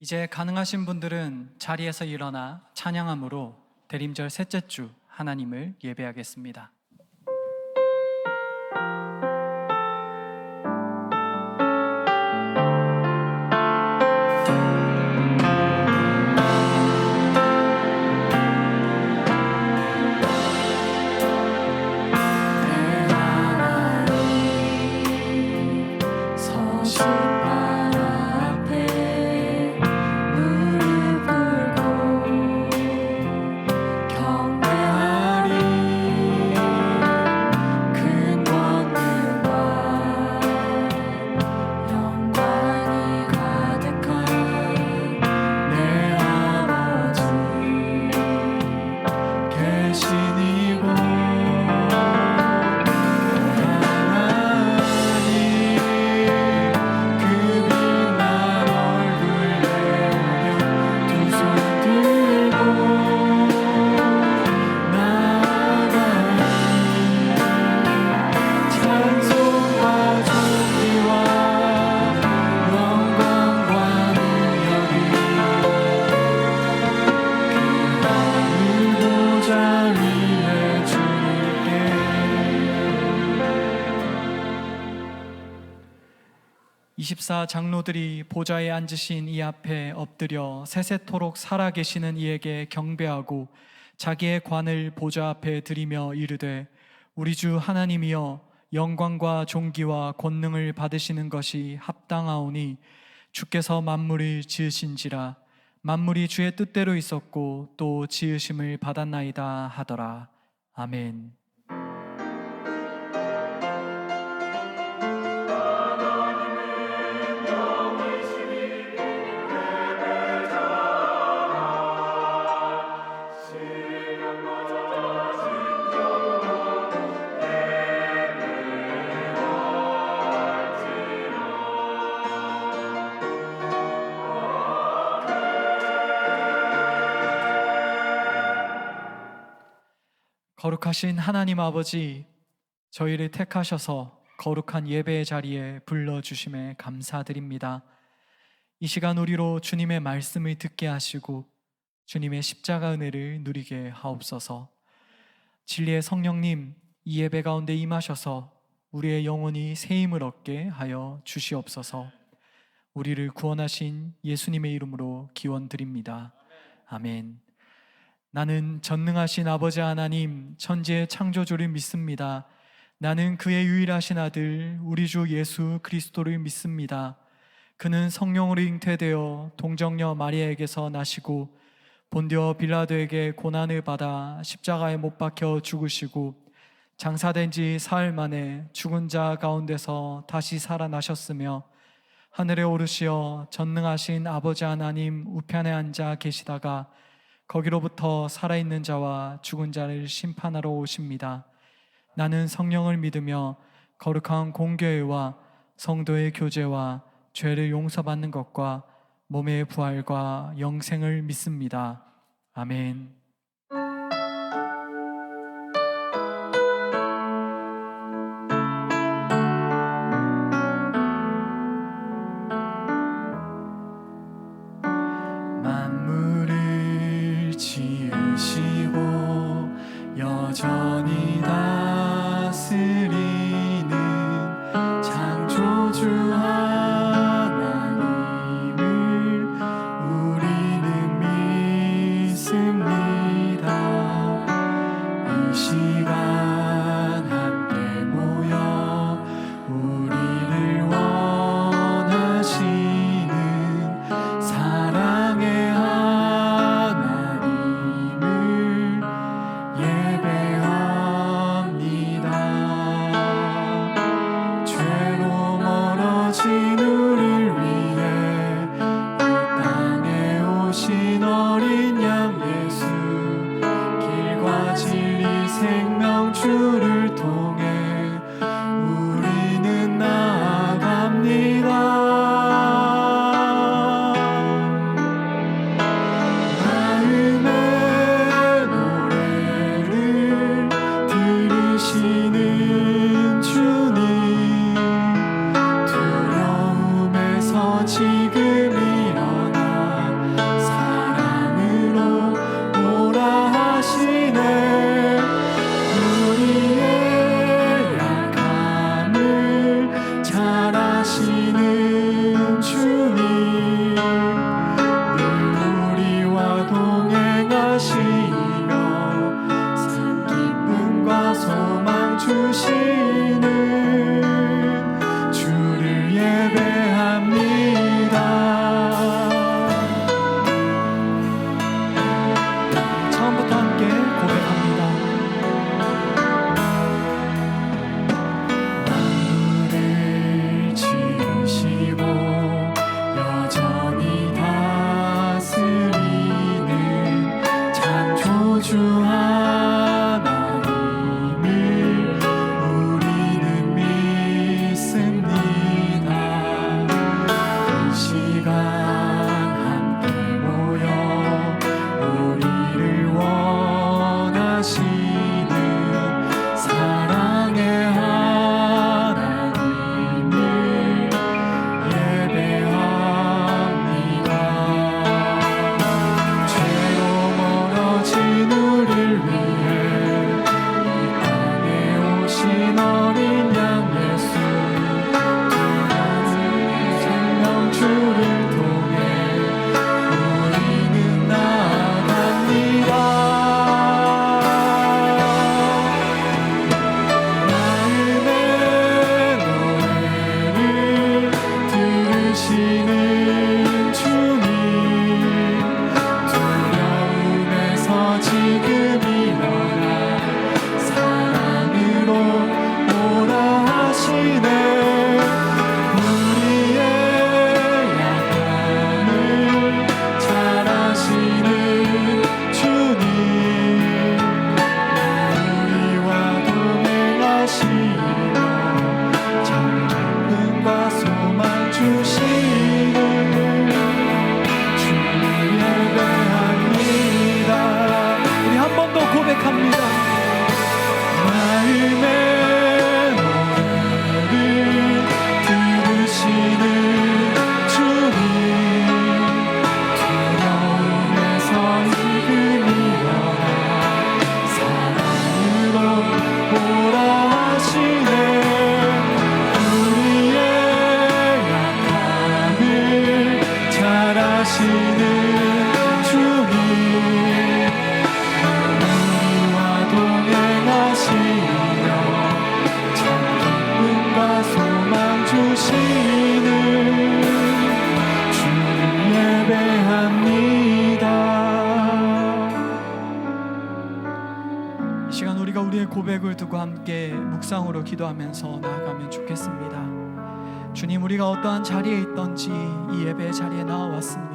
이제 가능하신 분들은 자리에서 일어나 찬양함으로 대림절 셋째 주 하나님을 예배하겠습니다. 이십사 장로들이 보좌에 앉으신 이 앞에 엎드려 세세토록 살아계시는 이에게 경배하고 자기의 관을 보좌 앞에 드리며 이르되 우리 주 하나님이여 영광과 존귀와 권능을 받으시는 것이 합당하오니 주께서 만물을 지으신지라 만물이 주의 뜻대로 있었고 또 지으심을 받았나이다 하더라. 아멘. 거룩하신 하나님 아버지, 저희를 택하셔서 거룩한 예배의 자리에 불러주심에 감사드립니다. 이 시간 우리로 주님의 말씀을 듣게 하시고 주님의 십자가 은혜를 누리게 하옵소서. 진리의 성령님, 이 예배 가운데 임하셔서 우리의 영혼이 새 힘을 얻게 하여 주시옵소서. 우리를 구원하신 예수님의 이름으로 기원드립니다. 아멘. 나는 전능하신 아버지 하나님 천지의 창조주를 믿습니다. 나는 그의 유일하신 아들 우리 주 예수 그리스도를 믿습니다. 그는 성령으로 잉태되어 동정녀 마리아에게서 나시고 본디오 빌라도에게 고난을 받아 십자가에 못 박혀 죽으시고 장사된 지 사흘 만에 죽은 자 가운데서 다시 살아나셨으며 하늘에 오르시어 전능하신 아버지 하나님 우편에 앉아 계시다가 거기로부터 살아있는 자와 죽은 자를 심판하러 오십니다. 나는 성령을 믿으며 거룩한 공교회와 성도의 교제와 죄를 용서받는 것과 몸의 부활과 영생을 믿습니다. 아멘. 만물을 지으시고 여전히 다스리는 창조주 하나님을 우리는 믿습니다. 이 시간 함께 모여 우리를 원하시는 사랑의 하나님 하시는 주님, 우리와 동행하시며 참 기쁨과 소망 주시는 주를 예배합니다. 이 시간 우리가 우리의 고백을 두고 함께 묵상으로 기도하면서 나아가면 좋겠습니다. 주님, 우리가 어떠한 자리에 있던지 이 예배의 자리에 나와왔습니다.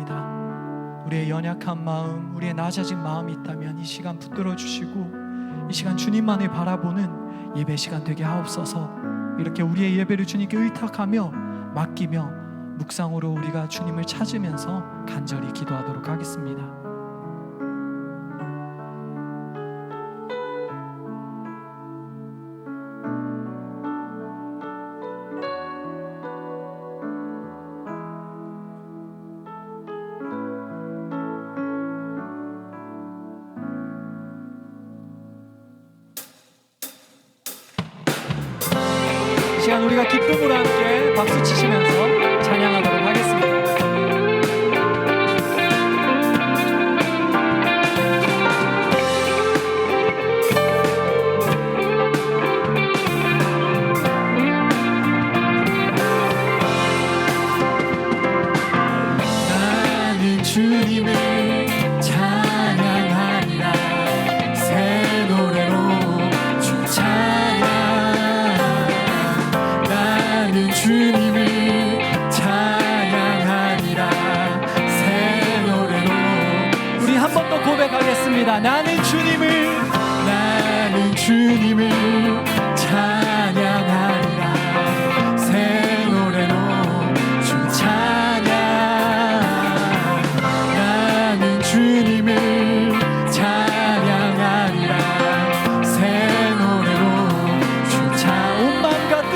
우리의 연약한 마음, 우리의 낮아진 마음이 있다면 이 시간 붙들어 주시고 이 시간 주님만을 바라보는 예배 시간 되게 하옵소서. 이렇게 우리의 예배를 주님께 의탁하며 맡기며 묵상으로 우리가 주님을 찾으면서 간절히 기도하도록 하겠습니다. 시간 우리가 기쁨으로 함께 박수 치시면서 찬양하도록 하겠습니다. 나는 주님을 찬양하리라. 새 노래로 주 찬양. 주님을 찬양하리라. 새 노래로 우리 한 번 더 고백하겠습니다. 나는 주님을 찬양하리라. 새 노래로 주 찬양. 나는 주님을 찬양하리라. 새 노래로 주 찬양. 온 마음과 뜻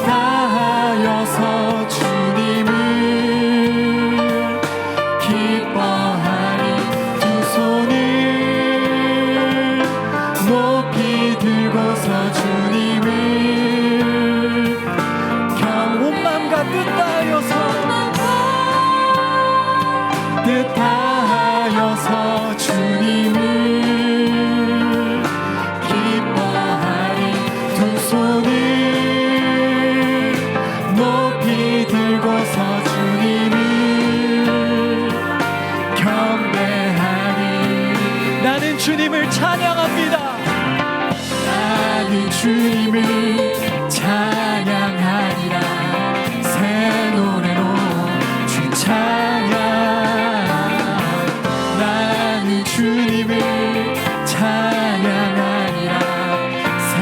다하여서 주님을 기뻐하리. 두 손을 높이 들고서 주님을 온 마음과 뜻 다하여서 주님을 기뻐하리. 두 손을 높이 들고서 주님을 경배하리. 나는 주님을 찬양합니다. 나는 주님을 찬양하리라. 새 노래로 주 찬양. 나는 주님을 찬양하리라. 새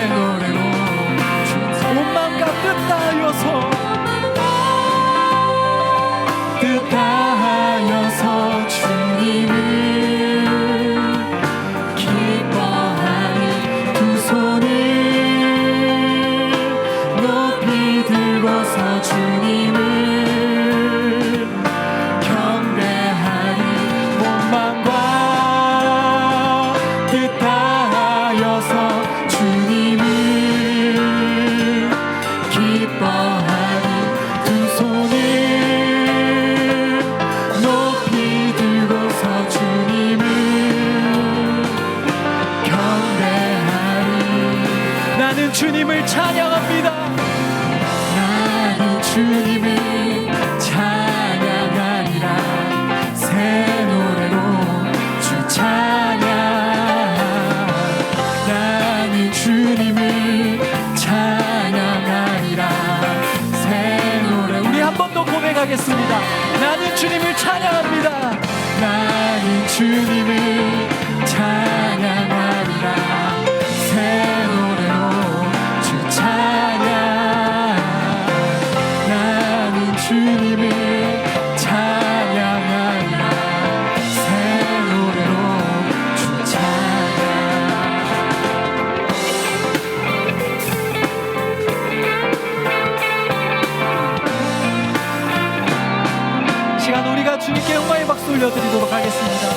노래로 주 찬양. 온 마음과 뜻 다하여서 주님을 기뻐하리. 두 손을 높이 들고서 주님을 경배하리. 온 마음과 뜻 다하여서 주님을 기뻐하리. 두 손을 높이 들고서 주님을 경배하리. 나는 주님을 찬양합니다. 나는 주님을 찬양하리라. 새 노래로 주 찬양. 나는 주님을 찬양하리라. 새 노래. 우리 한 번 더 고백하겠습니다. 나는 주님을 찬양합니다. 나는 주님을 찬양하리라. 새 노래로 주 찬양. 나는 주님을 찬양하리라. 새 노래로 주 찬양. 시간 우리가 주님께 영광의 박수 올려드리도록 하겠습니다.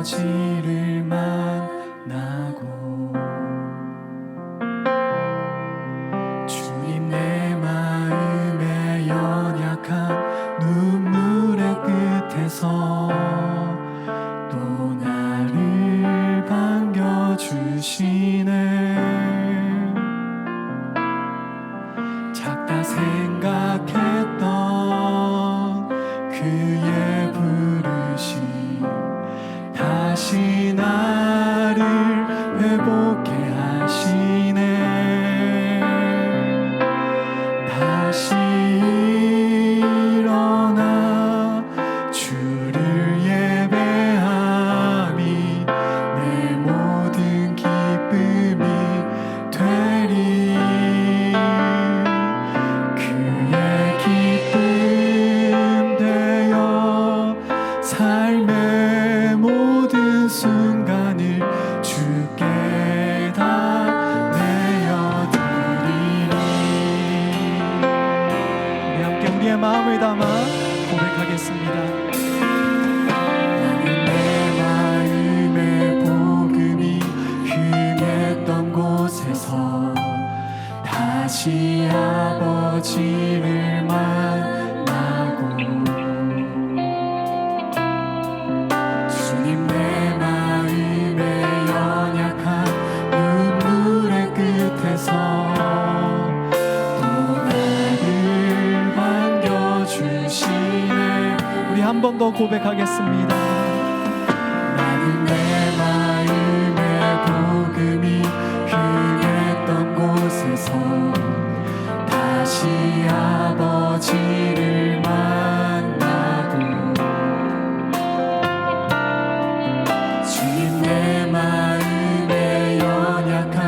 아버지를 만나고 주님 내 마음의 연약한 눈물의 끝에서 또 나를 반겨주시네. 작다 생각했던 그의 부르심 다시 나를 회복해 하시네. 다시 일어나 주를 예배함이 내 모든 기쁨이 되리. 그의 기쁨 되어 삶의 모든 순간을 주께 다 내어드리리. 우리 함께 우리의 마음을 담아 고백하겠습니다. 나는 내 마음의 복음이 흥했던 곳에서 다시 아버지를 만나고 주님 내 마음의 연약한 눈물의 끝에서 또 나를 반겨주시네. 우리 한 번 더 고백하겠습니다. 나는 내 마음의 복음이 흥했던 곳에서 다시 아버지를 만나고 주님 내 마음의 연약한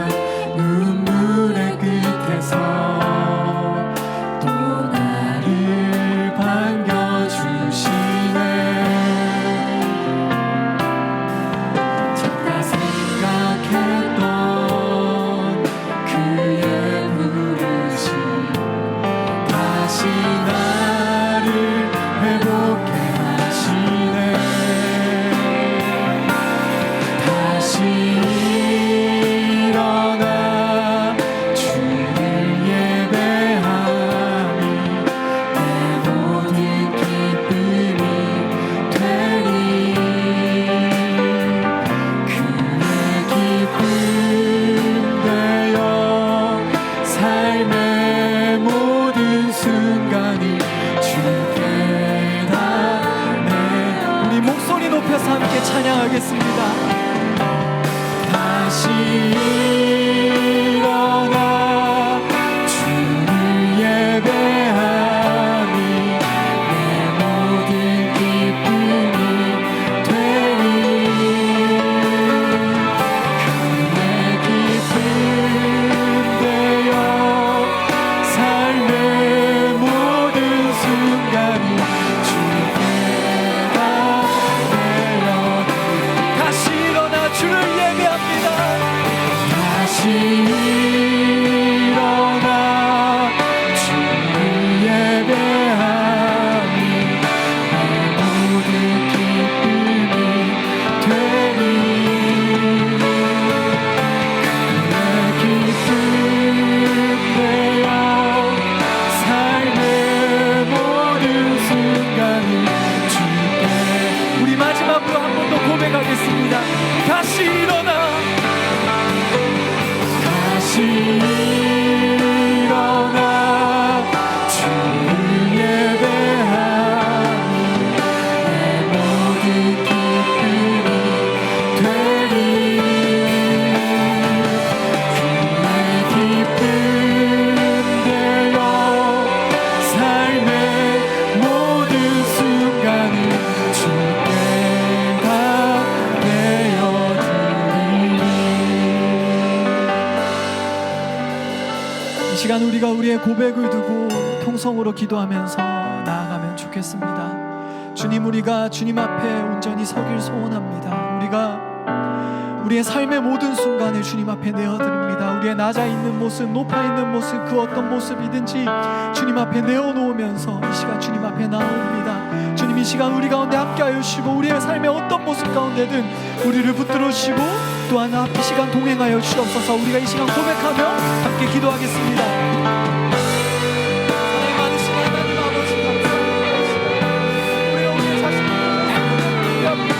눈물의 끝에서 또 나를 반겨주시네. 작다 생각했던 그의 부르심 다시 나를 회복해 하시네. 다시 일어나 주를 예배함이 내 모든 기쁨이 되리. 그의 기쁨 되어 삶의 모든 순간을 주께 다 내. 우리 목소리 높여서 함께 찬양하겠습니다. 다시 일어나 주를 예배함이 내 모든 기쁨이 되리. 그의 기쁨 되어 삶의 모든 순간이 주께 다 내어드리리. 다시 일어나 주를 예배합니다. 다시 일어나 주를 예배함이 내 모든 기쁨이 되리. 그의 기쁨 되어 삶의 모든 순간을 주께. 우리 마지막으로 한 번 더 고백하겠습니다. 다시 일어나 다시 일어나 주를 예배함이 내 모든 기쁨이 되리. 그의 기쁨 되어 삶의 모든 순간을 주께 다 내어드리리. 이 시간 우리가 우리의 고백을 두고 통성으로 기도하면서 나아가면 좋겠습니다. 주님, 우리가 주님 앞에 온전히 서길 소원합니다. 우리가 우리의 삶의 모든 순간을 주님 앞에 내어드립니다. 우리의 낮아 있는 모습, 높아 있는 모습, 그 어떤 모습이든지 주님 앞에 내어놓으면서 이 시간 주님 앞에 나옵니다. 주님, 이 시간 우리 가운데 함께하여 주시고 우리의 삶의 어떤 모습 가운데든 우리를 붙들어 주시고 또한 앞이 시간 동행하여 주옵소서. 우리가 이 시간 고백하며 함께 기도하겠습니다. 하나님 많으신 하나님 아버지 감사합니다. 우리가 우리의 자신을 우리 앞에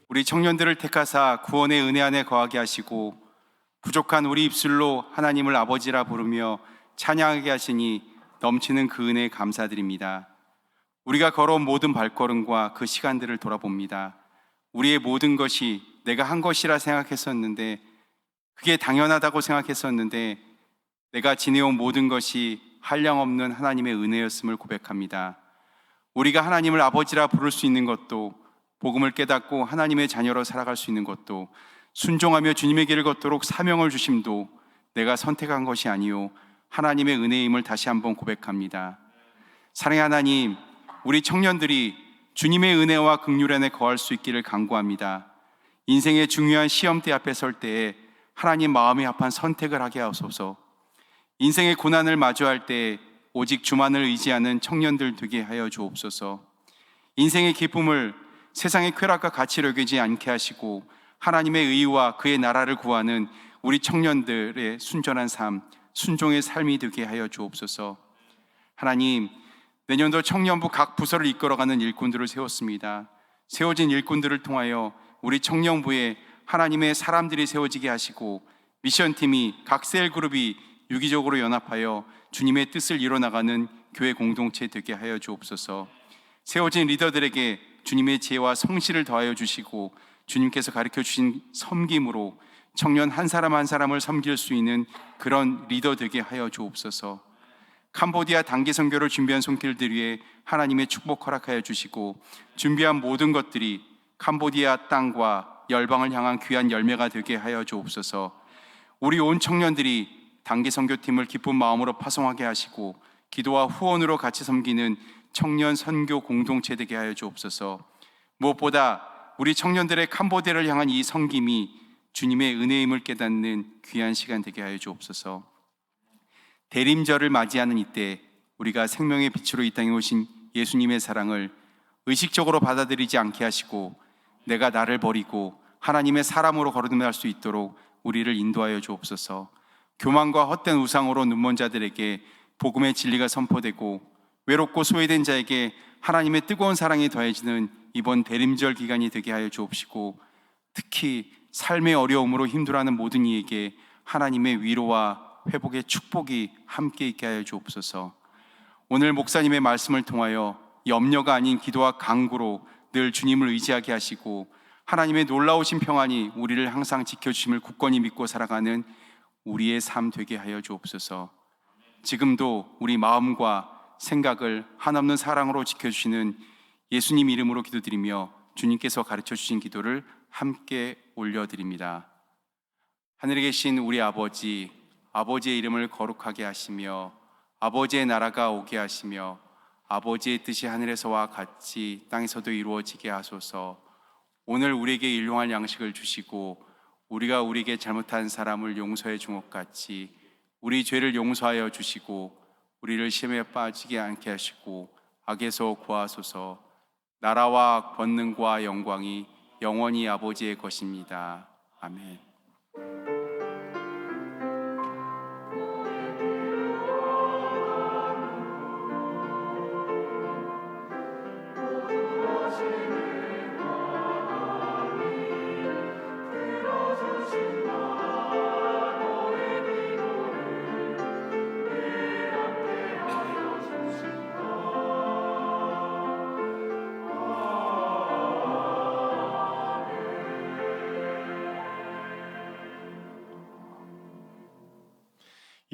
우리 청년들을 택하사 구원의 은혜 안에 거하게 하시고 부족한 우리 입술로 하나님을 아버지라 부르며 찬양하게 하시니 넘치는 그 은혜에 감사드립니다. 우리가 걸어온 모든 발걸음과 그 시간들을 돌아봅니다. 우리의 모든 것이 내가 한 것이라 생각했었는데, 그게 당연하다고 생각했었는데, 내가 지내온 모든 것이 한량없는 하나님의 은혜였음을 고백합니다. 우리가 하나님을 아버지라 부를 수 있는 것도, 복음을 깨닫고 하나님의 자녀로 살아갈 수 있는 것도, 순종하며 주님의 길을 걷도록 사명을 주심도 내가 선택한 것이 아니요 하나님의 은혜임을 다시 한번 고백합니다. 사랑의 하나님, 우리 청년들이 주님의 은혜와 긍휼 안에 거할 수 있기를 간구합니다. 인생의 중요한 시험대 앞에 설 때에 하나님 마음에 합한 선택을 하게 하옵소서. 인생의 고난을 마주할 때 오직 주만을 의지하는 청년들 되게 하여 주옵소서. 인생의 기쁨을 세상의 쾌락과 가치로 여기지 않게 하시고 하나님의 의와 그의 나라를 구하는 우리 청년들의 순전한 삶, 순종의 삶이 되게 하여 주옵소서. 하나님, 내년도 청년부 각 부서를 이끌어가는 일꾼들을 세웠습니다. 세워진 일꾼들을 통하여 우리 청년부에 하나님의 사람들이 세워지게 하시고 미션팀이 각 셀그룹이 유기적으로 연합하여 주님의 뜻을 이뤄나가는 교회 공동체 되게 하여 주옵소서. 세워진 리더들에게 주님의 지혜와 성실을 더하여 주시고 주님께서 가르쳐 주신 섬김으로 청년 한 사람 한 사람을 섬길 수 있는 그런 리더 되게 하여 주옵소서. 캄보디아 단기 선교를 준비한 손길들 위에 하나님의 축복 허락하여 주시고 준비한 모든 것들이 캄보디아 땅과 열방을 향한 귀한 열매가 되게 하여 주옵소서. 우리 온 청년들이 단기 선교팀을 기쁜 마음으로 파송하게 하시고 기도와 후원으로 같이 섬기는 청년 선교 공동체 되게 하여 주옵소서. 무엇보다 우리 청년들의 캄보디아를 향한 이 섬김이 주님의 은혜임을 깨닫는 귀한 시간 되게 하여 주옵소서. 대림절을 맞이하는 이때 우리가 생명의 빛으로 이 땅에 오신 예수님의 사랑을 의식적으로 받아들이지 않게 하시고 내가 나를 버리고 하나님의 사람으로 거듭날 수 있도록 우리를 인도하여 주옵소서. 교만과 헛된 우상으로 눈먼 자들에게 복음의 진리가 선포되고 외롭고 소외된 자에게 하나님의 뜨거운 사랑이 더해지는 이번 대림절 기간이 되게 하여 주옵시고 특히 삶의 어려움으로 힘들어하는 모든 이에게 하나님의 위로와 회복의 축복이 함께 있게 하여 주옵소서. 오늘 목사님의 말씀을 통하여 염려가 아닌 기도와 간구로 늘 주님을 의지하게 하시고 하나님의 놀라우신 평안이 우리를 항상 지켜주심을 굳건히 믿고 살아가는 우리의 삶 되게 하여 주옵소서. 지금도 우리 마음과 생각을 한없는 사랑으로 지켜주시는 예수님 이름으로 기도드리며 주님께서 가르쳐 주신 기도를 함께 올려드립니다. 하늘에 계신 우리 아버지, 아버지의 이름을 거룩하게 하시며 아버지의 나라가 오게 하시며 아버지의 뜻이 하늘에서와 같이 땅에서도 이루어지게 하소서. 오늘 우리에게 일용할 양식을 주시고 우리가 우리에게 잘못한 사람을 용서해 준 것 같이 우리 죄를 용서하여 주시고 우리를 시험에 빠지게 않게 하시고 악에서 구하소서. 나라와 권능과 영광이 영원히 아버지의 것입니다. 아멘.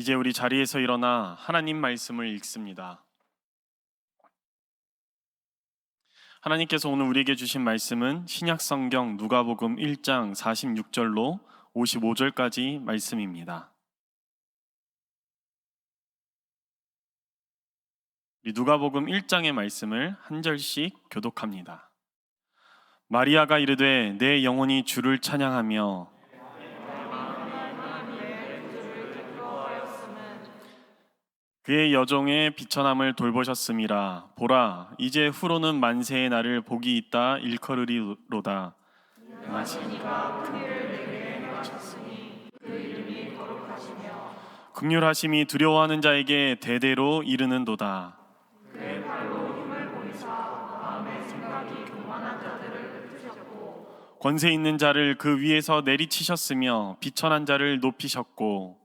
이제 우리 자리에서 일어나 하나님 말씀을 읽습니다. 하나님께서 오늘 우리에게 주신 말씀은 신약성경 누가복음 1장 46절로 55절까지 말씀입니다. 우리 누가복음 1장의 말씀을 한 절씩 교독합니다. 마리아가 이르되 내 영혼이 주를 찬양하며 그의 여종의 비천함을 돌보셨음이라. 보라, 이제 후로는 만세의 날을 복이 있다 일컬으리로다. 긍휼하심이 두려워하는 자에게 대대로 이르는도다. 권세 있는 자를 그 위에서 내리치셨으며 비천한 자를 높이셨고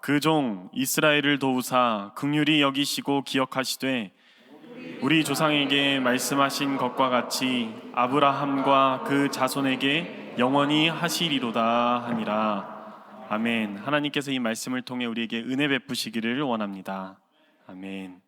그 종 이스라엘을 도우사 긍휼히 여기시고 기억하시되 우리 조상에게 말씀하신 것과 같이 아브라함과 그 자손에게 영원히 하시리로다 하니라. 아멘. 하나님께서 이 말씀을 통해 우리에게 은혜 베푸시기를 원합니다. 아멘.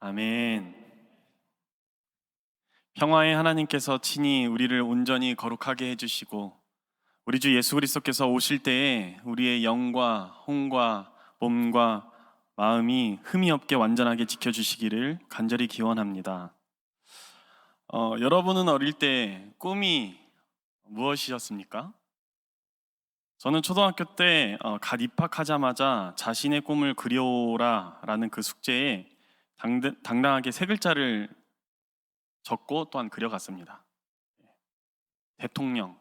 아멘. 평화의 하나님께서 친히 우리를 온전히 거룩하게 해주시고 우리 주 예수 그리스도께서 오실 때에 우리의 영과 혼과 몸과 마음이 흠이 없게 완전하게 지켜주시기를 간절히 기원합니다. 여러분은 어릴 때 꿈이 무엇이었습니까? 저는 초등학교 때 갓 입학하자마자 자신의 꿈을 그려오라 라는 그 숙제에 당당하게 세 글자를 적고 또한 그려갔습니다. 대통령.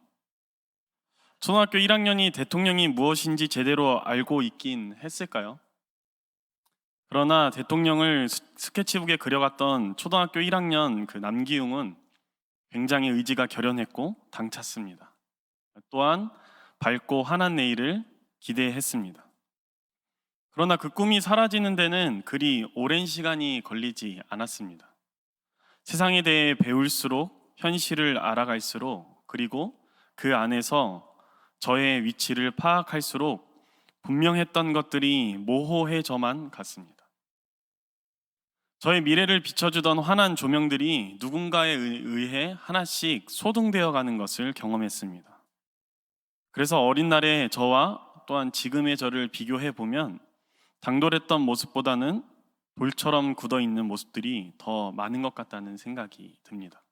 초등학교 1학년이 대통령이 무엇인지 제대로 알고 있긴 했을까요? 그러나 대통령을 스케치북에 그려갔던 초등학교 1학년 그 남기웅은 굉장히 의지가 결연했고 당찼습니다. 또한 밝고 환한 내일을 기대했습니다. 그러나 그 꿈이 사라지는 데는 그리 오랜 시간이 걸리지 않았습니다. 세상에 대해 배울수록, 현실을 알아갈수록, 그리고 그 안에서 저의 위치를 파악할수록 분명했던 것들이 모호해져만 갔습니다. 저의 미래를 비춰주던 환한 조명들이 누군가에 의해 하나씩 소등되어 가는 것을 경험했습니다. 그래서 어린 날의 저와 또한 지금의 저를 비교해 보면 당돌했던 모습보다는 돌처럼 굳어있는 모습들이 더 많은 것 같다는 생각이 듭니다.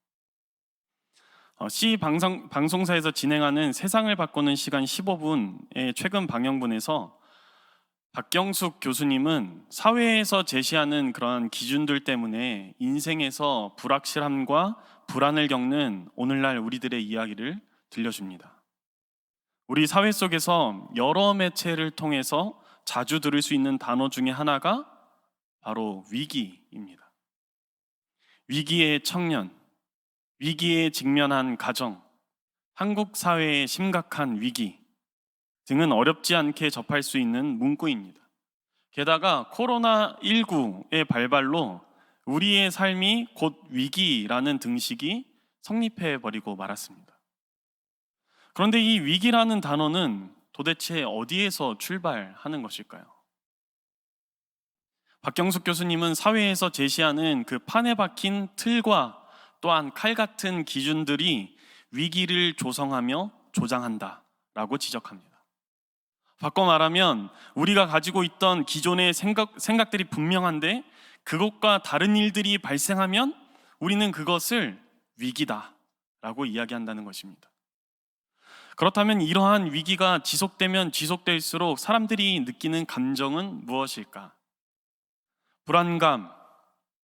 C 방송사에서 진행하는 세상을 바꾸는 시간 15분의 최근 방영분에서 박경숙 교수님은 사회에서 제시하는 그러한 기준들 때문에 인생에서 불확실함과 불안을 겪는 오늘날 우리들의 이야기를 들려줍니다. 우리 사회 속에서 여러 매체를 통해서 자주 들을 수 있는 단어 중에 하나가 바로 위기입니다. 위기의 청년, 위기에 직면한 가정, 한국 사회의 심각한 위기 등은 어렵지 않게 접할 수 있는 문구입니다. 게다가 코로나19의 발발로 우리의 삶이 곧 위기라는 등식이 성립해버리고 말았습니다. 그런데 이 위기라는 단어는 도대체 어디에서 출발하는 것일까요? 박경숙 교수님은 사회에서 제시하는 그 판에 박힌 틀과 또한 칼 같은 기준들이 위기를 조성하며 조장한다 라고 지적합니다. 바꿔 말하면 우리가 가지고 있던 기존의 생각들이 분명한데 그것과 다른 일들이 발생하면 우리는 그것을 위기다 라고 이야기한다는 것입니다. 그렇다면 이러한 위기가 지속되면 지속될수록 사람들이 느끼는 감정은 무엇일까?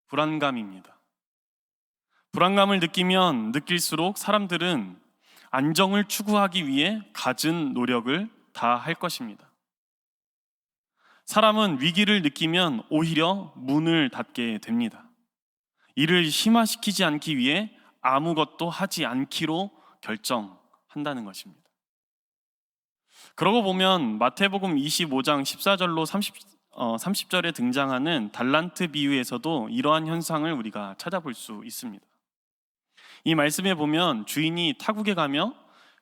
불안감입니다. 불안감을 느끼면 느낄수록 사람들은 안정을 추구하기 위해 갖은 노력을 다 할 것입니다. 사람은 위기를 느끼면 오히려 문을 닫게 됩니다. 이를 심화시키지 않기 위해 아무것도 하지 않기로 결정한다는 것입니다. 그러고 보면 마태복음 25장 14절로 30절에 등장하는 달란트 비유에서도 이러한 현상을 우리가 찾아볼 수 있습니다. 이 말씀에 보면 주인이 타국에 가며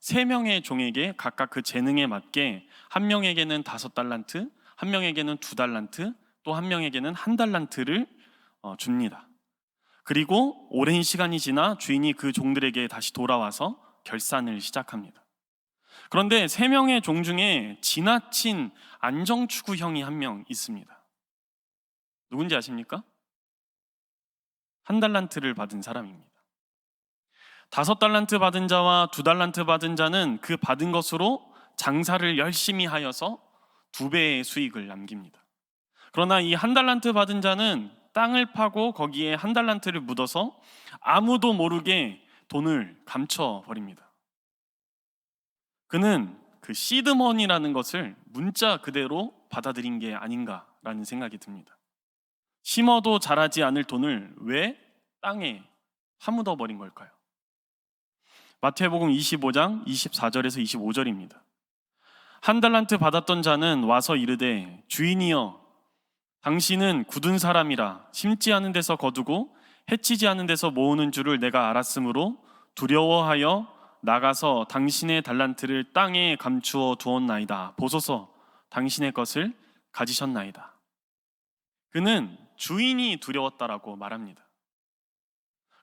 3명의 종에게 각각 그 재능에 맞게 한 명에게는 5달란트, 한 명에게는 2달란트, 또 한 명에게는 1달란트를 줍니다. 그리고 오랜 시간이 지나 주인이 그 종들에게 다시 돌아와서 결산을 시작합니다. 그런데 3명의 종 중에 지나친 안정추구형이 한 명 있습니다. 누군지 아십니까? 1달란트를 받은 사람입니다. 5달란트 받은 자와 2달란트 받은 자는 그 받은 것으로 장사를 열심히 하여서 2배의 수익을 남깁니다. 그러나 이 1달란트 받은 자는 땅을 파고 거기에 1달란트를 묻어서 아무도 모르게 돈을 감춰버립니다. 그는 그 시드머니라는 것을 문자 그대로 받아들인 게 아닌가라는 생각이 듭니다. 심어도 자라지 않을 돈을 왜 땅에 파묻어버린 걸까요? 마태복음 25장 24절에서 25절입니다. 1달란트 받았던 자는 와서 이르되 주인이여 당신은 굳은 사람이라 심지 않은 데서 거두고 해치지 않은 데서 모으는 줄을 내가 알았으므로 두려워하여 나가서 당신의 달란트를 땅에 감추어 두었나이다. 보소서 당신의 것을 가지셨나이다. 그는 주인이 두려웠다라고 말합니다.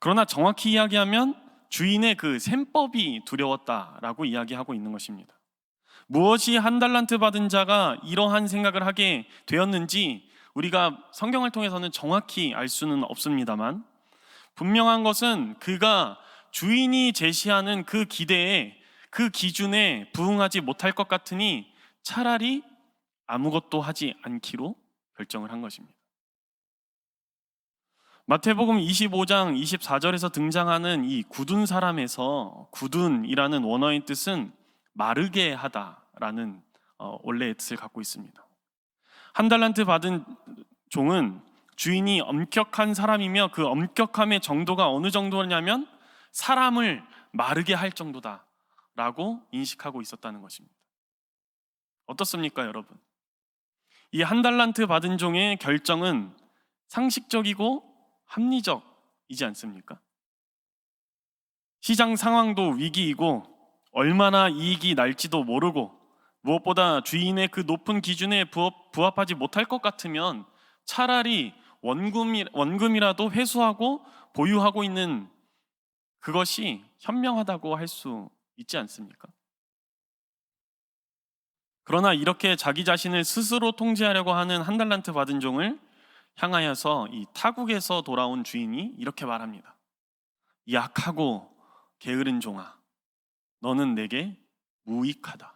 그러나 정확히 이야기하면 주인의 그 셈법이 두려웠다라고 이야기하고 있는 것입니다. 무엇이 1달란트 받은 자가 이러한 생각을 하게 되었는지 우리가 성경을 통해서는 정확히 알 수는 없습니다만 분명한 것은 그가 주인이 제시하는 그 기대에 그 기준에 부응하지 못할 것 같으니 차라리 아무것도 하지 않기로 결정을 한 것입니다. 마태복음 25장 24절에서 등장하는 이 굳은 사람에서 굳은이라는 원어의 뜻은 마르게 하다라는 원래의 뜻을 갖고 있습니다. 1달란트 받은 종은 주인이 엄격한 사람이며 그 엄격함의 정도가 어느 정도냐면 사람을 마르게 할 정도다라고 인식하고 있었다는 것입니다. 어떻습니까, 여러분? 이 한 달란트 받은 종의 결정은 상식적이고 합리적이지 않습니까? 시장 상황도 위기이고 얼마나 이익이 날지도 모르고 무엇보다 주인의 그 높은 기준에 부합하지 못할 것 같으면 차라리 원금이라도 회수하고 보유하고 있는 그것이 현명하다고 할 수 있지 않습니까? 그러나 이렇게 자기 자신을 스스로 통제하려고 하는 한 달란트 받은 종을 향하여서 이 타국에서 돌아온 주인이 이렇게 말합니다. 이 악하고 게으른 종아, 너는 내게 무익하다.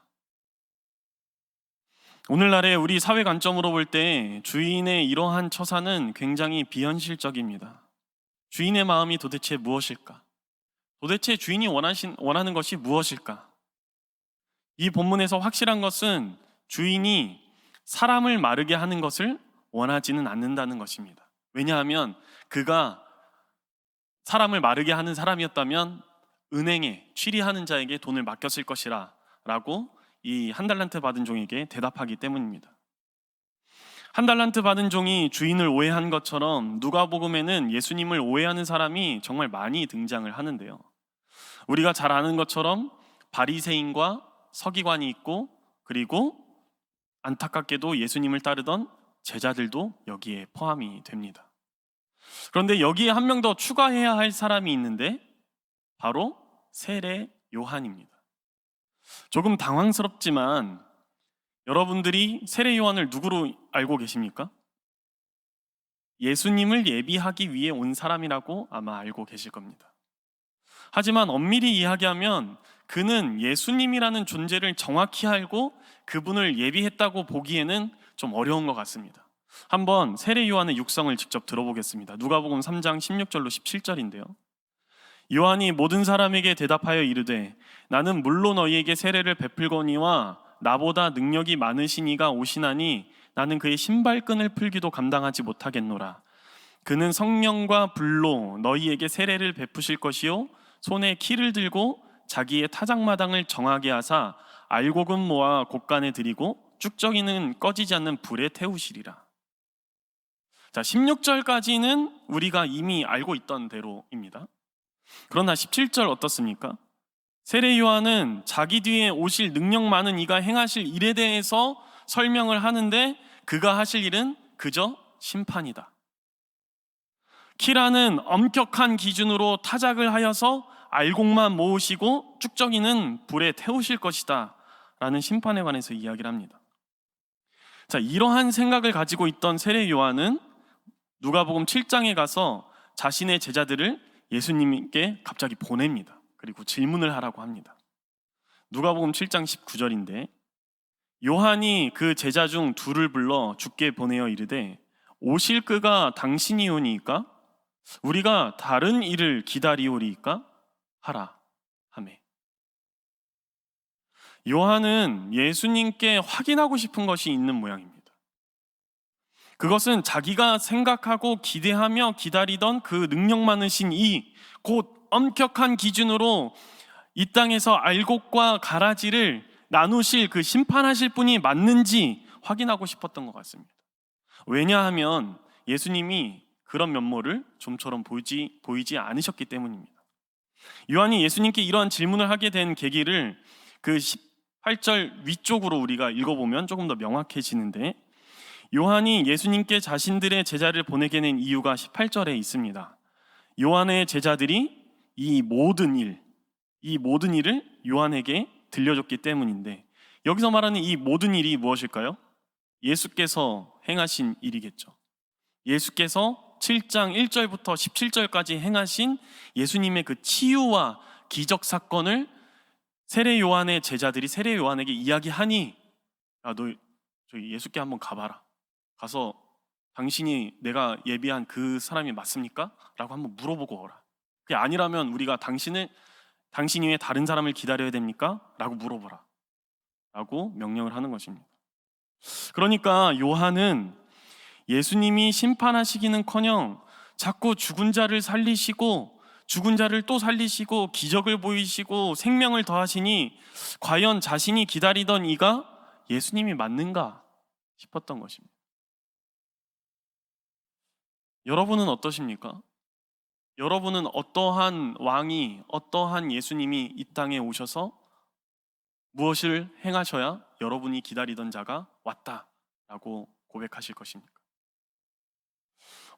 오늘날의 우리 사회 관점으로 볼 때 주인의 이러한 처사는 굉장히 비현실적입니다. 주인의 마음이 도대체 무엇일까? 도대체 주인이 원하는 것이 무엇일까? 이 본문에서 확실한 것은 주인이 사람을 마르게 하는 것을 원하지는 않는다는 것입니다. 왜냐하면 그가 사람을 마르게 하는 사람이었다면 은행에 취리하는 자에게 돈을 맡겼을 것이라 라고 이 한 달란트 받은 종에게 대답하기 때문입니다. 한 달란트 받은 종이 주인을 오해한 것처럼 누가복음에는 예수님을 오해하는 사람이 정말 많이 등장을 하는데요. 우리가 잘 아는 것처럼 바리새인과 서기관이 있고 그리고 안타깝게도 예수님을 따르던 제자들도 여기에 포함이 됩니다. 그런데 여기에 한 명 더 추가해야 할 사람이 있는데 바로 세례 요한입니다. 조금 당황스럽지만 여러분들이 세례 요한을 누구로 알고 계십니까? 예수님을 예비하기 위해 온 사람이라고 아마 알고 계실 겁니다. 하지만 엄밀히 이야기하면 그는 예수님이라는 존재를 정확히 알고 그분을 예비했다고 보기에는 좀 어려운 것 같습니다. 한번 세례 요한의 육성을 직접 들어보겠습니다. 누가복음 3장 16절로 17절인데요. 요한이 모든 사람에게 대답하여 이르되 나는 물로 너희에게 세례를 베풀거니와 나보다 능력이 많으신 이가 오시나니 나는 그의 신발끈을 풀기도 감당하지 못하겠노라. 그는 성령과 불로 너희에게 세례를 베푸실 것이요 손에 키를 들고 자기의 타작마당을 정하게 하사 알곡은 모아 곳간에 들이고 쭉정이는 꺼지지 않는 불에 태우시리라. 자, 16절까지는 우리가 이미 알고 있던 대로입니다. 그러나 17절 어떻습니까? 세례 요한은 자기 뒤에 오실 능력 많은 이가 행하실 일에 대해서 설명을 하는데 그가 하실 일은 그저 심판이다. 키라는 엄격한 기준으로 타작을 하여서 알곡만 모으시고 쭉정이는 불에 태우실 것이다 라는 심판에 관해서 이야기를 합니다. 자, 이러한 생각을 가지고 있던 세례 요한은 누가복음 7장에 가서 자신의 제자들을 예수님께 갑자기 보냅니다. 그리고 질문을 하라고 합니다. 누가복음 7장 19절인데 요한이 그 제자 중 둘을 불러 주께 보내어 이르되 오실 그가 당신이오니이까 우리가 다른 일을 기다리오리이까 하라 하매. 요한은 예수님께 확인하고 싶은 것이 있는 모양입니다. 그것은 자기가 생각하고 기대하며 기다리던 그 능력 많으신 이 곧 엄격한 기준으로 이 땅에서 알곡과 가라지를 나누실 그 심판하실 분이 맞는지 확인하고 싶었던 것 같습니다. 왜냐하면 예수님이 그런 면모를 좀처럼 보이지 않으셨기 때문입니다. 요한이 예수님께 이러한 질문을 하게 된 계기를 그 18절 위쪽으로 우리가 읽어보면 조금 더 명확해지는데 요한이 예수님께 자신들의 제자를 보내게 된 이유가 18절에 있습니다. 요한의 제자들이 이 모든 일을 요한에게 들려줬기 때문인데 여기서 말하는 이 모든 일이 무엇일까요? 예수께서 행하신 일이겠죠. 예수께서 7장 1절부터 17절까지 행하신 예수님의 그 치유와 기적 사건을 세례 요한의 제자들이 세례 요한에게 이야기하니 야, 너 저기 예수께 한번 가봐라. 가서 당신이 내가 예비한 그 사람이 맞습니까? 라고 한번 물어보고 오라. 그게 아니라면 우리가 당신 외에 다른 사람을 기다려야 됩니까? 라고 물어보라. 라고 명령을 하는 것입니다. 그러니까 요한은 예수님이 심판하시기는커녕 자꾸 죽은 자를 살리시고 죽은 자를 또 살리시고 기적을 보이시고 생명을 더하시니 과연 자신이 기다리던 이가 예수님이 맞는가 싶었던 것입니다. 여러분은 어떠십니까? 여러분은 어떠한 왕이, 어떠한 예수님이 이 땅에 오셔서 무엇을 행하셔야 여러분이 기다리던 자가 왔다라고 고백하실 것입니까?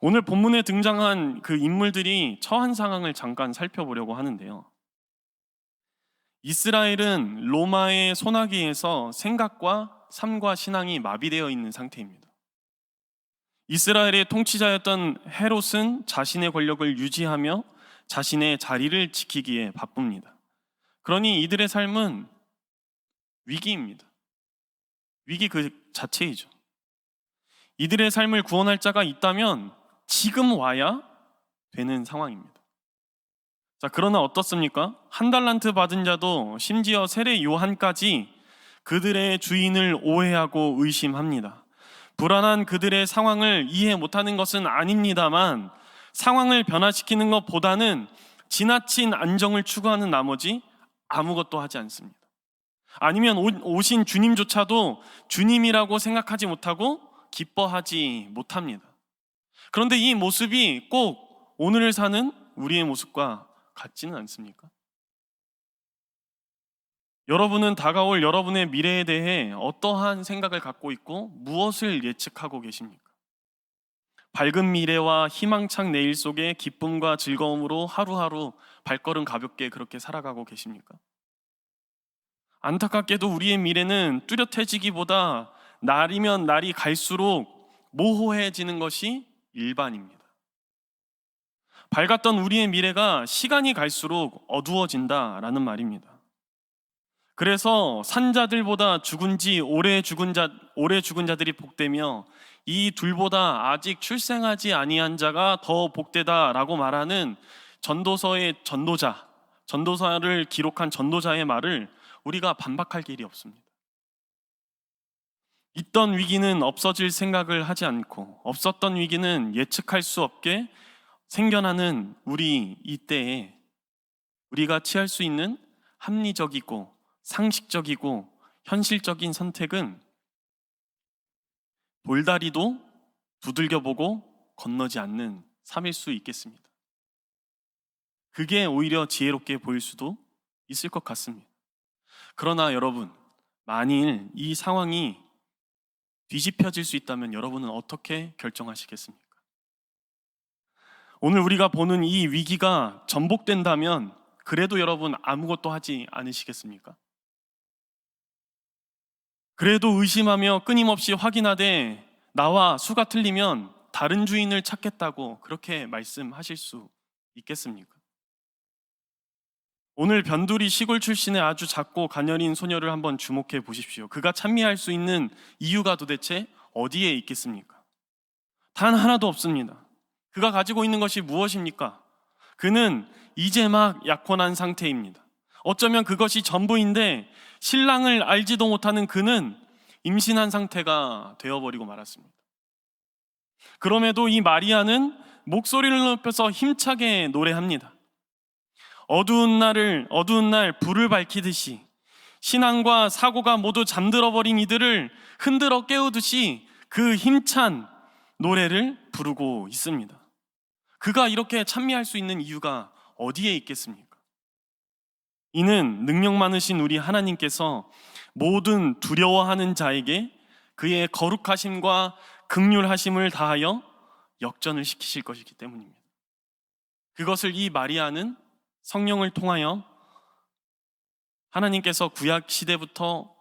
오늘 본문에 등장한 그 인물들이 처한 상황을 잠깐 살펴보려고 하는데요. 이스라엘은 로마의 손아귀에서 생각과 삶과 신앙이 마비되어 있는 상태입니다. 이스라엘의 통치자였던 헤롯은 자신의 권력을 유지하며 자신의 자리를 지키기에 바쁩니다. 그러니 이들의 삶은 위기입니다. 위기 그 자체이죠. 이들의 삶을 구원할 자가 있다면 지금 와야 되는 상황입니다. 자, 그러나 어떻습니까? 한 달란트 받은 자도 심지어 세례 요한까지 그들의 주인을 오해하고 의심합니다. 불안한 그들의 상황을 이해 못하는 것은 아닙니다만 상황을 변화시키는 것보다는 지나친 안정을 추구하는 나머지 아무것도 하지 않습니다. 아니면 오신 주님조차도 주님이라고 생각하지 못하고 기뻐하지 못합니다. 그런데 이 모습이 꼭 오늘을 사는 우리의 모습과 같지는 않습니까? 여러분은 다가올 여러분의 미래에 대해 어떠한 생각을 갖고 있고 무엇을 예측하고 계십니까? 밝은 미래와 희망찬 내일 속에 기쁨과 즐거움으로 하루하루 발걸음 가볍게 그렇게 살아가고 계십니까? 안타깝게도 우리의 미래는 뚜렷해지기보다 날이면 날이 갈수록 모호해지는 것이 일반입니다. 밝았던 우리의 미래가 시간이 갈수록 어두워진다라는 말입니다. 그래서 산자들보다 오래 죽은 자들이 복되며 이 둘보다 아직 출생하지 아니한 자가 더 복되다라고 말하는 전도서의 전도사를 기록한 전도자의 말을 우리가 반박할 길이 없습니다. 있던 위기는 없어질 생각을 하지 않고 없었던 위기는 예측할 수 없게 생겨나는 우리 이때에 우리가 취할 수 있는 합리적이고 상식적이고 현실적인 선택은 돌다리도 두들겨보고 건너지 않는 삶일 수 있겠습니다. 그게 오히려 지혜롭게 보일 수도 있을 것 같습니다. 그러나 여러분, 만일 이 상황이 뒤집혀질 수 있다면 여러분은 어떻게 결정하시겠습니까? 오늘 우리가 보는 이 위기가 전복된다면 그래도 여러분 아무것도 하지 않으시겠습니까? 그래도 의심하며 끊임없이 확인하되 나와 수가 틀리면 다른 주인을 찾겠다고 그렇게 말씀하실 수 있겠습니까? 오늘 변두리 시골 출신의 아주 작고 가녀린 소녀를 한번 주목해 보십시오. 그가 찬미할 수 있는 이유가 도대체 어디에 있겠습니까? 단 하나도 없습니다. 그가 가지고 있는 것이 무엇입니까? 그는 이제 막 약혼한 상태입니다. 어쩌면 그것이 전부인데 신랑을 알지도 못하는 그는 임신한 상태가 되어버리고 말았습니다. 그럼에도 이 마리아는 목소리를 높여서 힘차게 노래합니다. 어두운 날 불을 밝히듯이 신앙과 사고가 모두 잠들어버린 이들을 흔들어 깨우듯이 그 힘찬 노래를 부르고 있습니다. 그가 이렇게 찬미할 수 있는 이유가 어디에 있겠습니까? 이는 능력 많으신 우리 하나님께서 모든 두려워하는 자에게 그의 거룩하심과 긍휼하심을 다하여 역전을 시키실 것이기 때문입니다. 그것을 이 마리아는 성령을 통하여 하나님께서 구약 시대부터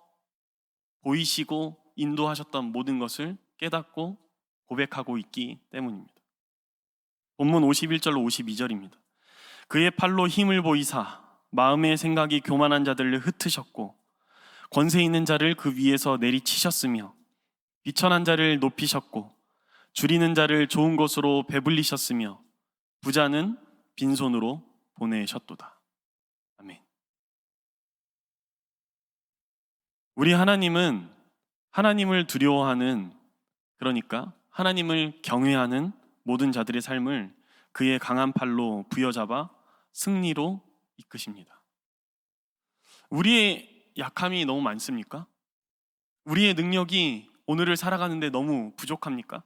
보이시고 인도하셨던 모든 것을 깨닫고 고백하고 있기 때문입니다. 본문 51절로 52절입니다. 그의 팔로 힘을 보이사 마음의 생각이 교만한 자들을 흩으셨고 권세 있는 자를 그 위에서 내리치셨으며 비천한 자를 높이셨고 줄이는 자를 좋은 곳으로 배불리셨으며 부자는 빈손으로 보내셨도다. 아멘. 우리 하나님은 하나님을 두려워하는, 그러니까 하나님을 경외하는 모든 자들의 삶을 그의 강한 팔로 부여잡아 승리로 이끄십니다. 우리의 약함이 너무 많습니까? 우리의 능력이 오늘을 살아가는데 너무 부족합니까?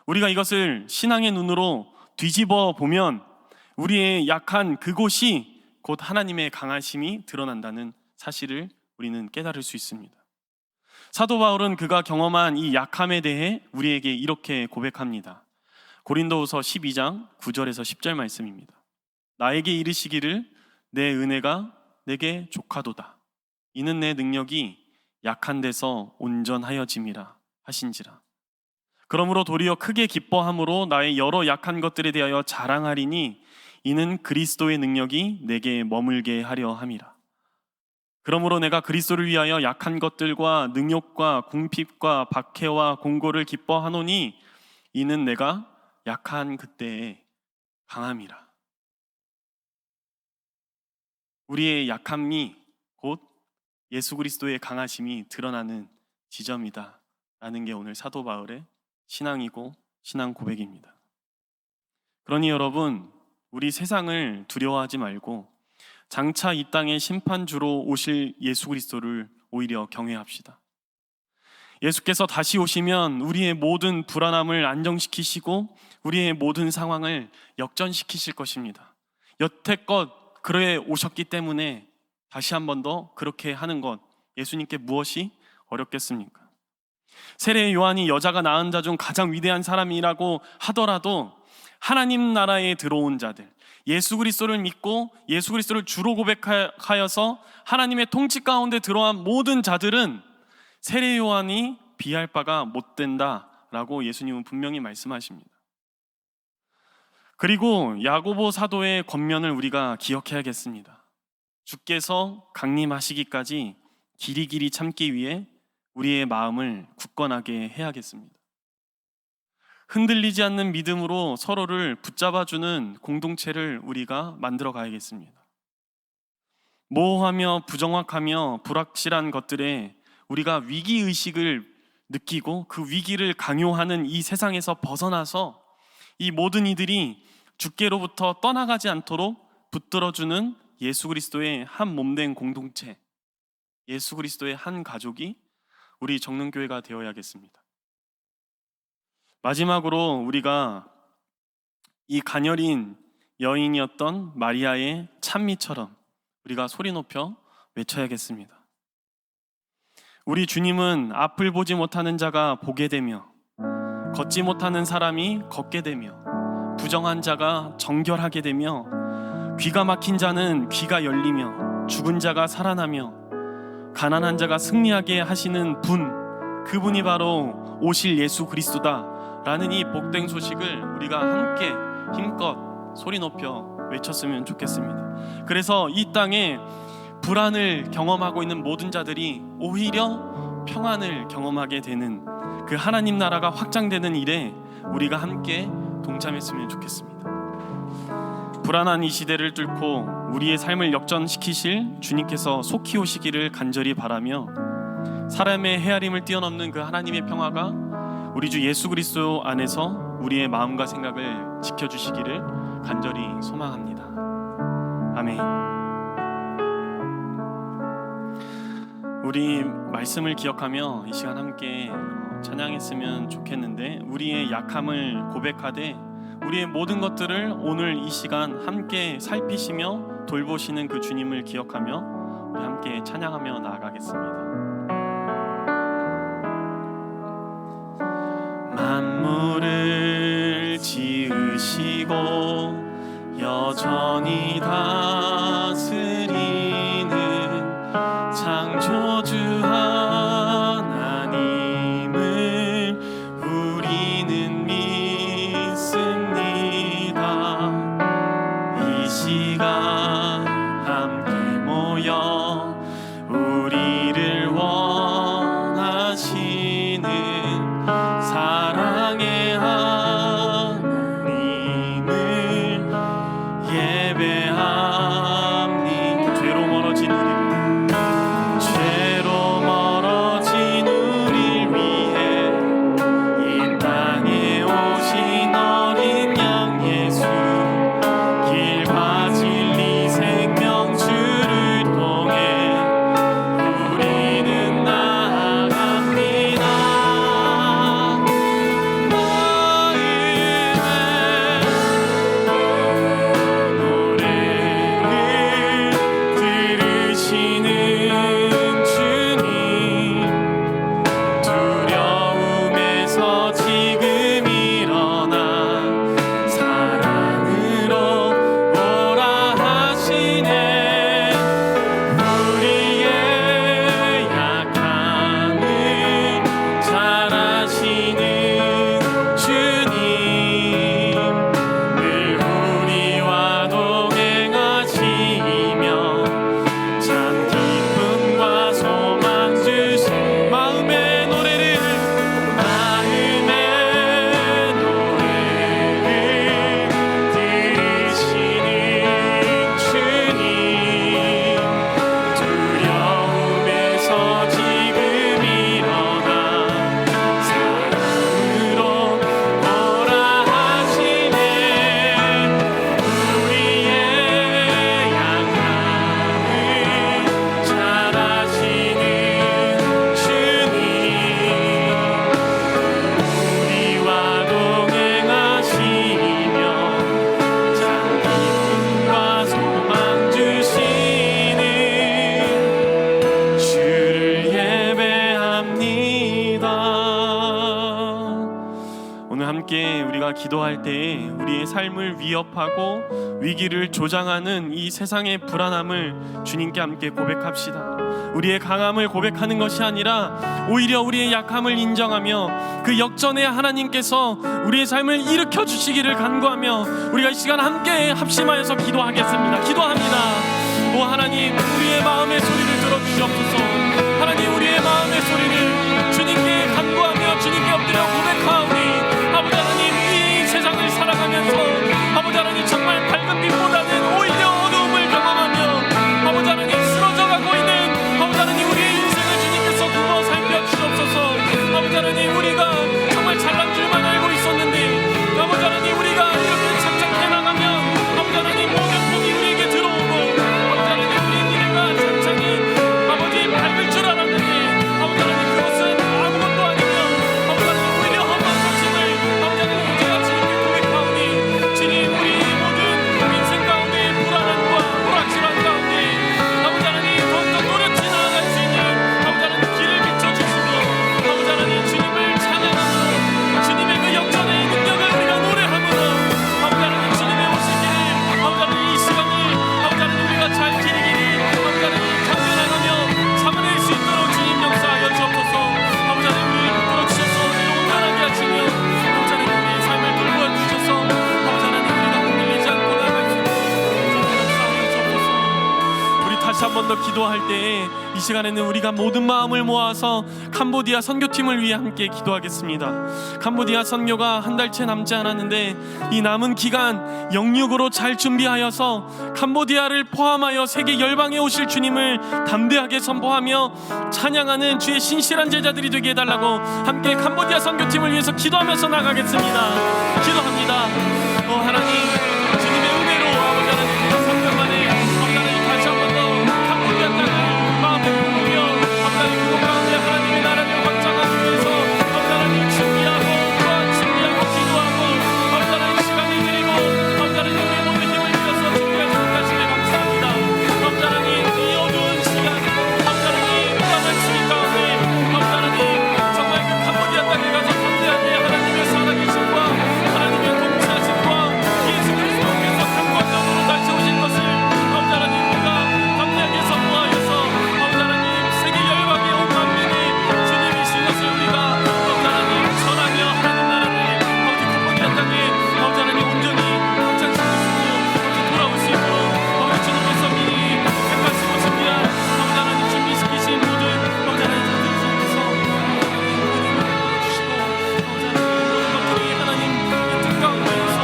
우리가 이것을 신앙의 눈으로 뒤집어 보면 우리의 약한 그곳이 곧 하나님의 강하심이 드러난다는 사실을 우리는 깨달을 수 있습니다. 사도 바울은 그가 경험한 이 약함에 대해 우리에게 이렇게 고백합니다. 고린도후서 12장 9절에서 10절 말씀입니다. 나에게 이르시기를 내 은혜가 내게 족하도다. 이는 내 능력이 약한 데서 온전하여짐이라 하신지라. 그러므로 도리어 크게 기뻐함으로 나의 여러 약한 것들에 대하여 자랑하리니 이는 그리스도의 능력이 내게 머물게 하려 함이라. 그러므로 내가 그리스도를 위하여 약한 것들과 능욕과 궁핍과 박해와 공고를 기뻐하노니 이는 내가 약한 그때에 강함이라. 우리의 약함이 곧 예수 그리스도의 강하심이 드러나는 지점이다 라는 게 오늘 사도 바울의 신앙이고 신앙 고백입니다. 그러니 여러분, 우리 세상을 두려워하지 말고 장차 이 땅의 심판주로 오실 예수 그리스도를 오히려 경외합시다. 예수께서 다시 오시면 우리의 모든 불안함을 안정시키시고 우리의 모든 상황을 역전시키실 것입니다. 여태껏 그래 오셨기 때문에 다시 한 번 더 그렇게 하는 것, 예수님께 무엇이 어렵겠습니까? 세례 요한이 여자가 낳은 자 중 가장 위대한 사람이라고 하더라도 하나님 나라에 들어온 자들, 예수 그리스도를 믿고 예수 그리스도를 주로 고백하여서 하나님의 통치 가운데 들어간 모든 자들은 세례 요한이 비할 바가 못 된다라고 예수님은 분명히 말씀하십니다. 그리고 야고보 사도의 권면을 우리가 기억해야겠습니다. 주께서 강림하시기까지 길이길이 참기 위해 우리의 마음을 굳건하게 해야겠습니다. 흔들리지 않는 믿음으로 서로를 붙잡아주는 공동체를 우리가 만들어 가야겠습니다. 모호하며 부정확하며 불확실한 것들에 우리가 위기의식을 느끼고 그 위기를 강요하는 이 세상에서 벗어나서 이 모든 이들이 주께로부터 떠나가지 않도록 붙들어주는 예수 그리스도의 한 몸된 공동체, 예수 그리스도의 한 가족이 우리 정릉교회가 되어야겠습니다. 마지막으로 우리가 이 가녀린 여인이었던 마리아의 찬미처럼 우리가 소리 높여 외쳐야겠습니다. 우리 주님은 앞을 보지 못하는 자가 보게 되며 걷지 못하는 사람이 걷게 되며 부정한 자가 정결하게 되며 귀가 막힌 자는 귀가 열리며 죽은 자가 살아나며 가난한 자가 승리하게 하시는 분, 그분이 바로 오실 예수 그리스도다 라는 이 복된 소식을 우리가 함께 힘껏 소리 높여 외쳤으면 좋겠습니다. 그래서 이 땅에 불안을 경험하고 있는 모든 자들이 오히려 평안을 경험하게 되는 그 하나님 나라가 확장되는 일에 우리가 함께 동참했으면 좋겠습니다. 불안한 이 시대를 뚫고 우리의 삶을 역전시키실 주님께서 속히 오시기를 간절히 바라며 사람의 헤아림을 뛰어넘는 그 하나님의 평화가 우리 주 예수 그리스도 안에서 우리의 마음과 생각을 지켜주시기를 간절히 소망합니다. 아멘. 우리 말씀을 기억하며 이 시간 함께 찬양했으면 좋겠는데, 우리의 약함을 고백하되 우리의 모든 것들을 오늘 이 시간 함께 살피시며 돌보시는 그 주님을 기억하며 우리 함께 찬양하며 나아가겠습니다. 만물을 지으시고 여전히 다스리는 창조주 하나님을 우리는 믿습니다. 이 시간 함께 모여 우리를 원하시는 사랑의 하나님을 예배합니다. 우리가 기도할 때에 우리의 삶을 위협하고 위기를 조장하는 이 세상의 불안함을 주님께 함께 고백합시다. 우리의 강함을 고백하는 것이 아니라 오히려 우리의 약함을 인정하며 그 역전에 하나님께서 우리의 삶을 일으켜 주시기를 간구하며 우리가 이 시간 함께 합심하여서 기도하겠습니다. 기도합니다. 오 하나님, 우리의 마음의 소리를 들어주시옵소서. 하나님, 우리의 마음의 소리를 주님께 간구하며 주님께 엎드려 고백하오니 아버지 하나님, 이 세상을 살아가면서 아버지 하나님 정말 밝은 빛보다는 오히려 어두움을 경험하며 아버지 하나님 쓰러져가고 있는 아버지 하나님 우리의 인생을 주님께서 두고 살펴주시옵소서. 아버지 하나님, 우리가 정말 잘난 줄만 알고 있었는데 아버지 하나님 우리가 이렇게 착착해 나가면 아버지 하나님 모든 복이 우리에게 들어오고 아버지 하나님 우리의 미래가 찬찬히 아버지 밝을 줄 알았는데 아버지 하나님 그것은 아무것도 아니며 아버지 하나님 오히려 험한 것임을 아버지 하나님 제가 주님께 고백하오니 주님, 우리 모든 인생 가운데 불안함과 불확실한 가운데 아버지 하나님 더욱더 노력해 나아갈 수 있는 아버지 하나님 길을 비춰주시고 아버지 하나님 주님을 찬양하며 주님의 그 역전의 능력을 우리가 노래하므로 아버지 하나님 주님의 오시기를 아버지 하나님 이 시간을 아버지 하나님 우리가 잘 지니기를 아버지 하나님 견뎌나가며 참아낼 수 있도록 주님 역사하여 주옵소서. 아버지 하나님 우리를 붙들어 주셔서 우리를 온전하게 하시며 아버지 하나님 우리의 삶을 돌보아 주셔서 아버지 하나님 우리가 흔들리지 않고 나아갈 수 있도록 주님 역사하여 주옵소서. 우리 다시 한 번 더 기도할 때에 이 시간에는 우리가 모든 마음을 모아서 캄보디아 선교팀을 위해 함께 기도하겠습니다. 캄보디아 선교가 한 달째 남지 않았는데 이 남은 기간 영육으로 잘 준비하여서 캄보디아를 포함하여 세계 열방에 오실 주님을 담대하게 선포하며 찬양하는 주의 신실한 제자들이 되게 해달라고 함께 캄보디아 선교팀을 위해서 기도하면서 나가겠습니다. 기도합니다. 하나님, 주님의 은혜로 아버지 하나님 3년 만에 아버지 하나님 다시 한 번 더 캄보디아 땅을 마음에 품으며 아버지 하나님 그곳 가운데 하나님의 나라를 확장하기 위해서 아버지 하나님 준비하고 기도하고 아버지 하나님 시간을 드리고 아버지 하나님 우리의 몸의 힘을 빌려서 준비할 수 있으시니 감사합니다. 아버지 하나님 이 어두운 시간 아버지 하나님 불안한 시기 가운데 아버지 하나님 정말 그 캄보디아 땅에 가서 담대하게 하나님의 살아계심과 하나님의 동치하심과 예수 그리스도께서 강권적으로 다시 오신 것을 아버지 하나님 우리가 담대하게 선포하여서 아버지 하나님 세계 열방의 온 만민이 주님이신 것을 우리가 아버지 하나님 전하며 하나님 나라를 아버지 캄보디아 땅에 아버지 하나님 온전히 확장시킬 수 있고 아버지 돌아올 수 있도록 아버지 주님께서 미리 택하시고 준비한 아버지 하나님 준비시키신 모든 아버지 하나님 주님께서 주시고 아버지 하나님 모든 것들이 하나님 이 뜻 가운데에서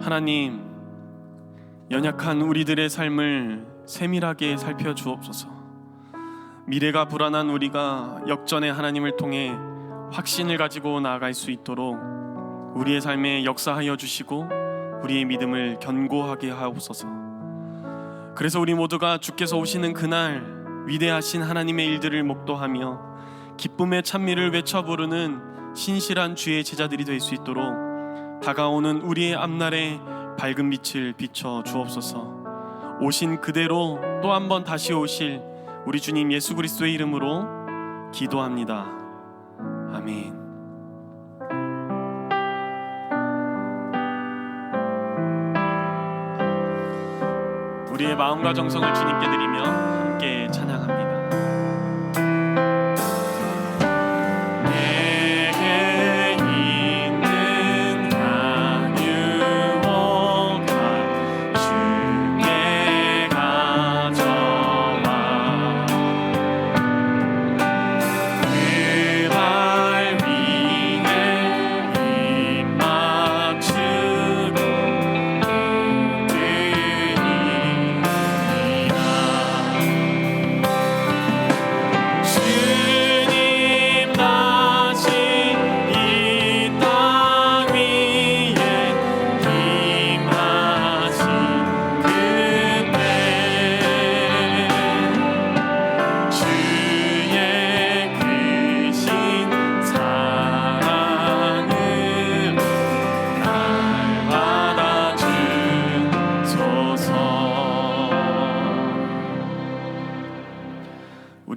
하나님, 연약한 우리들의 삶을 세밀하게 살펴주옵소서. 미래가 불안한 우리가 역전의 하나님을 통해 확신을 가지고 나아갈 수 있도록 우리의 삶에 역사하여 주시고 우리의 믿음을 견고하게 하옵소서. 그래서 우리 모두가 주께서 오시는 그날 위대하신 하나님의 일들을 목도하며 기쁨의 찬미를 외쳐 부르는 신실한 주의 제자들이 될 수 있도록 다가오는 우리의 앞날에 밝은 빛을 비춰 주옵소서. 오신 그대로 또 한 번 다시 오실 우리 주님 예수 그리스도의 이름으로 기도합니다. 아멘. 우리의 마음과 정성을 주님께 드리며 함께 찬양합니다.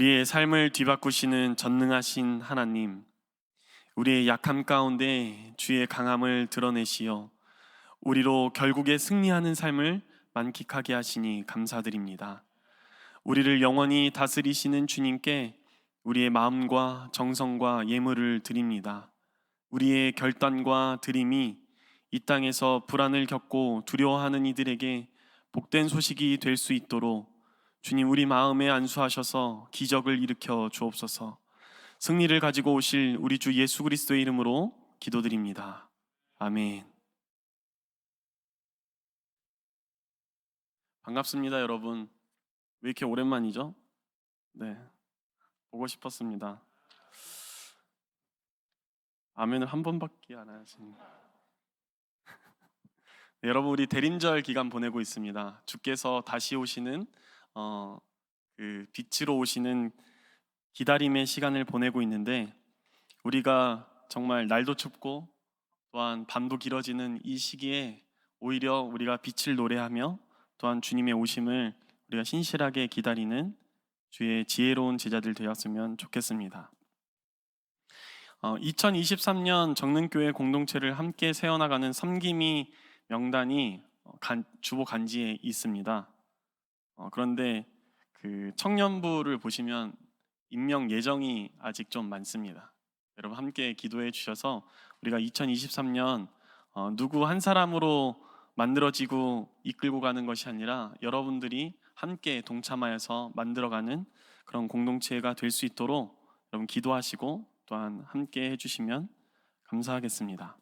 우리의 삶을 뒤바꾸시는 전능하신 하나님, 우리의 약함 가운데 주의 강함을 드러내시어 우리로 결국에 승리하는 삶을 만끽하게 하시니 감사드립니다. 우리를 영원히 다스리시는 주님께 우리의 마음과 정성과 예물을 드립니다. 우리의 결단과 드림이 이 땅에서 불안을 겪고 두려워하는 이들에게 복된 소식이 될 수 있도록 주님, 우리 마음에 안수하셔서 기적을 일으켜 주옵소서. 승리를 가지고 오실 우리 주 예수 그리스도의 이름으로 기도드립니다. 아멘. 반갑습니다, 여러분. 왜 이렇게 오랜만이죠? 네, 보고 싶었습니다. 아멘을 한 번밖에 안 하십니다. 네, 여러분, 우리 대림절 기간 보내고 있습니다. 주께서 다시 오시는 그 빛으로 오시는 기다림의 시간을 보내고 있는데, 우리가 정말 날도 춥고 또한 밤도 길어지는 이 시기에 오히려 우리가 빛을 노래하며 또한 주님의 오심을 우리가 신실하게 기다리는 주의 지혜로운 제자들 되었으면 좋겠습니다. 2023년 정릉교회 공동체를 함께 세워나가는 섬김이 명단이 주보 간지에 있습니다. 그런데 그 청년부를 보시면 임명 예정이 아직 좀 많습니다. 여러분 함께 기도해 주셔서 우리가 2023년 누구 한 사람으로 만들어지고 이끌고 가는 것이 아니라 여러분들이 함께 동참하여서 만들어가는 그런 공동체가 될 수 있도록 여러분 기도하시고 또한 함께 해주시면 감사하겠습니다.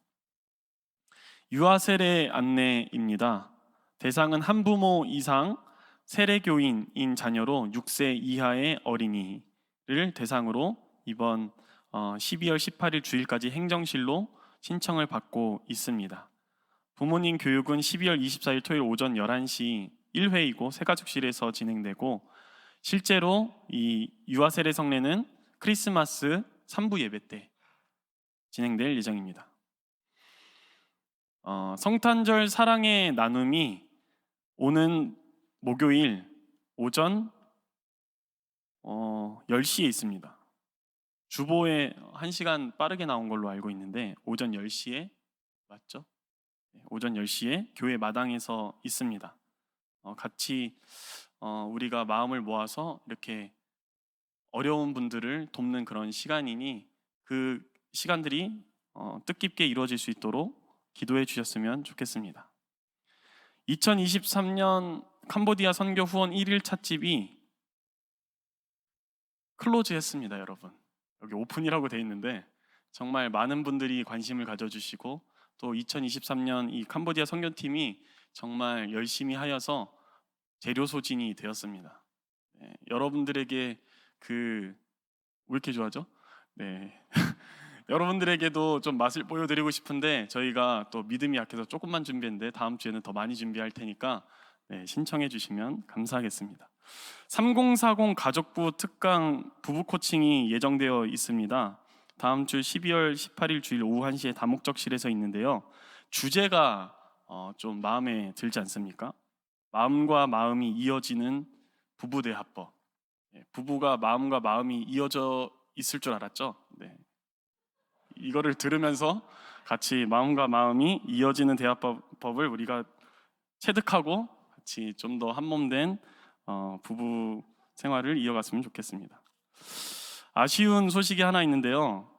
유아 세례 안내입니다. 대상은 한부모 이상 세례교인인 자녀로 6세 이하의 어린이를 대상으로 이번 12월 18일 주일까지 행정실로 신청을 받고 있습니다. 부모님 교육은 12월 24일 토요일 오전 11시 1회이고 새가족실에서 진행되고, 실제로 이 유아 세례 성례는 크리스마스 3부 예배 때 진행될 예정입니다. 성탄절 사랑의 나눔이 오는 목요일 오전 10시에 있습니다. 주보에 1시간 빠르게 나온 걸로 알고 있는데 오전 10시에 맞죠? 오전 10시에 교회 마당에서 있습니다. 같이 우리가 마음을 모아서 이렇게 어려운 분들을 돕는 그런 시간이니 그 시간들이 뜻깊게 이루어질 수 있도록 기도해 주셨으면 좋겠습니다. 2023년 캄보디아 선교 후원 1일 찻집이 클로즈 했습니다. 여러분, 여기 오픈이라고 돼 있는데 정말 많은 분들이 관심을 가져주시고 또 2023년 이 캄보디아 선교팀이 정말 열심히 하여서 재료 소진이 되었습니다. 네, 여러분들에게 왜 이렇게 좋아하죠? 네. 여러분들에게도 좀 맛을 보여드리고 싶은데 저희가 또 믿음이 약해서 조금만 준비했는데 다음 주에는 더 많이 준비할 테니까 신청해 주시면 감사하겠습니다. 3040 가족부 특강 부부 코칭이 예정되어 있습니다. 다음 주 12월 18일 주일 오후 1시에 다목적실에서 있는데요. 주제가 좀 마음에 들지 않습니까? 마음과 마음이 이어지는 부부 대화법. 부부가 마음과 마음이 이어져 있을 줄 알았죠? 네. 이거를 들으면서 같이 마음과 마음이 이어지는 대화법을 우리가 체득하고 같이 좀 더 한몸된 부부 생활을 이어갔으면 좋겠습니다. 아쉬운 소식이 하나 있는데요.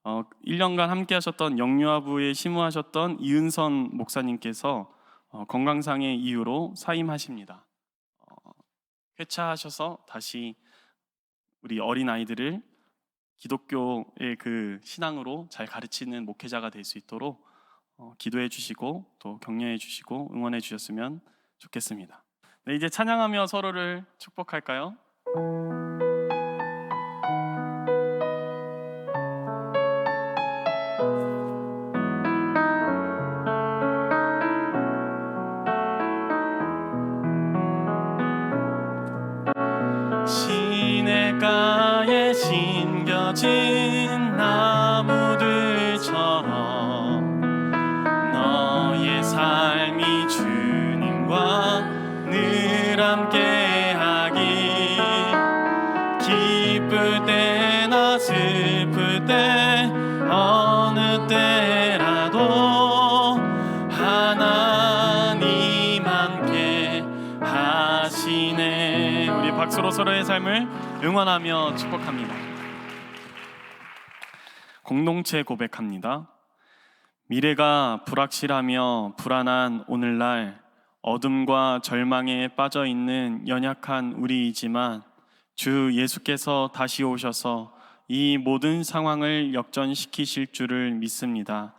1년간 함께 하셨던 영유아부에 심우하셨던 이은선 목사님께서 건강상의 이유로 사임하십니다. 쾌차하셔서 다시 우리 어린아이들을 기독교의 그 신앙으로 잘 가르치는 목회자가 될 수 있도록 기도해 주시고 또 격려해 주시고 응원해 주셨으면 좋겠습니다. 네, 이제 찬양하며 서로를 축복할까요? 시냇가에 심겨진 나무들처럼 너의 삶이 주님과 늘 함께하기 우리 박수로 서로의 삶을 응원하며 축복합니다. 공동체 고백합니다. 미래가 불확실하며 불안한 오늘날 어둠과 절망에 빠져 있는 연약한 우리이지만 주 예수께서 다시 오셔서 이 모든 상황을 역전시키실 줄을 믿습니다.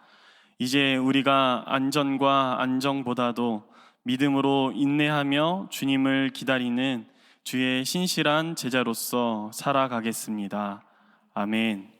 이제 우리가 안전과 안정보다도 믿음으로 인내하며 주님을 기다리는 주의 신실한 제자로서 살아가겠습니다. 아멘.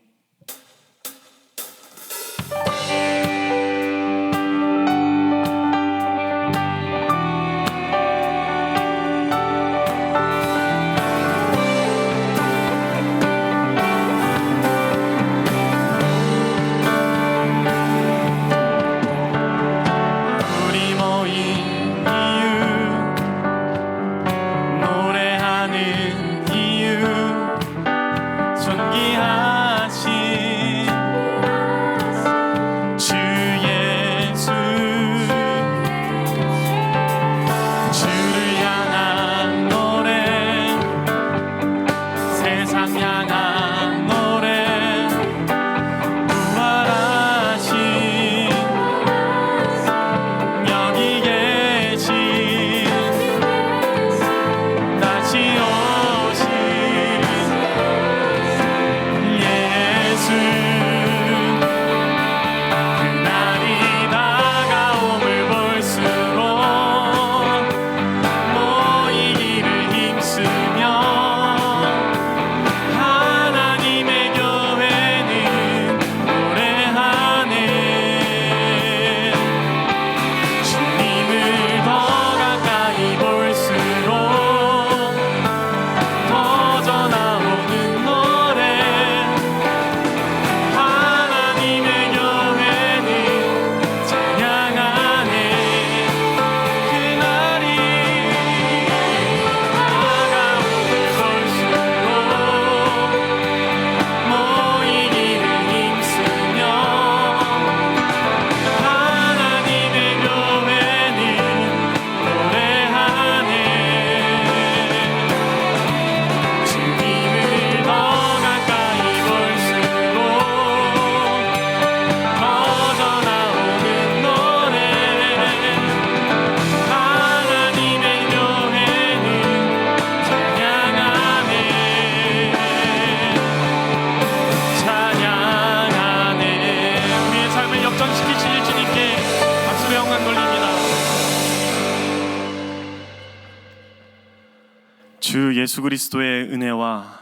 주 예수 그리스도의 은혜와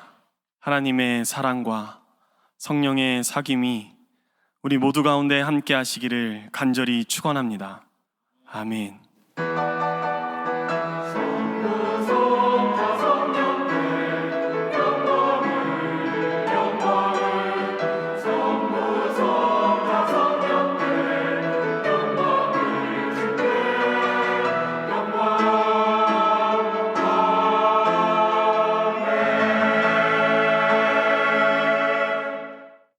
하나님의 사랑과 성령의 사귐이 우리 모두 가운데 함께 하시기를 간절히 축원합니다. 아멘.